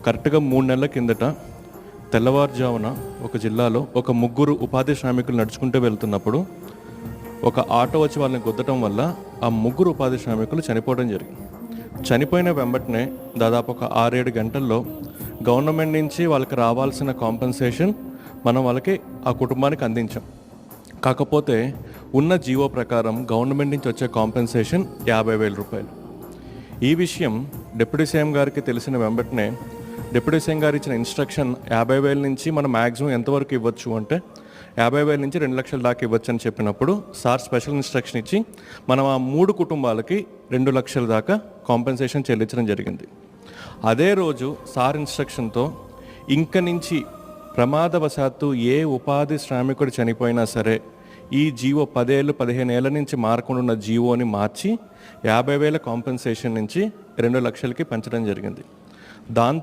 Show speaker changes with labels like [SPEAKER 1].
[SPEAKER 1] కరెక్ట్గా 3 నెలల కిందట తెల్లవారుజామున ఒక జిల్లాలో ఒక ముగ్గురు ఉపాధి శ్రామికులు నడుచుకుంటూ వెళ్తున్నప్పుడు ఒక ఆటో వచ్చి వాళ్ళని గుద్దటం వల్ల ఆ ముగ్గురు ఉపాధి శ్రామికులు చనిపోవడం జరిగింది. చనిపోయిన వెంబటనే దాదాపు ఒక 6-7 గంటల్లో గవర్నమెంట్ నుంచి వాళ్ళకి రావాల్సిన కాంపెన్సేషన్ మనం వాళ్ళకి ఆ కుటుంబానికి అందించాం. కాకపోతే ఉన్న జీవో ప్రకారం గవర్నమెంట్ నుంచి వచ్చే కాంపెన్సేషన్ 50,000 రూపాయలు. ఈ విషయం డిప్యూటీ సీఎం గారికి తెలిసిన వెంబటనే డిప్యూటీ సీఎం గారు ఇచ్చిన ఇన్స్ట్రక్షన్ 50,000 నుంచి మనం మ్యాక్సిమం ఎంతవరకు ఇవ్వచ్చు అంటే 50,000 నుంచి 2 లక్షల దాకా ఇవ్వచ్చు అని చెప్పినప్పుడు సార్ స్పెషల్ ఇన్స్ట్రక్షన్ ఇచ్చి మనం ఆ 3 కుటుంబాలకి 2 లక్షల దాకా కాంపెన్సేషన్ చెల్లించడం జరిగింది. అదే రోజు సార్ ఇన్స్ట్రక్షన్తో ఇంక నుంచి ప్రమాదవశాత్తు ఏ ఉపాధి శ్రామికుడు చనిపోయినా సరే ఈ జీవో 10 ఏళ్ళు 15 ఏళ్ళ నుంచి మారకుండా ఉన్న జీవోని మార్చి 50,000 కాంపెన్సేషన్ నుంచి 2 లక్షలకి పెంచడం జరిగింది. దాంతో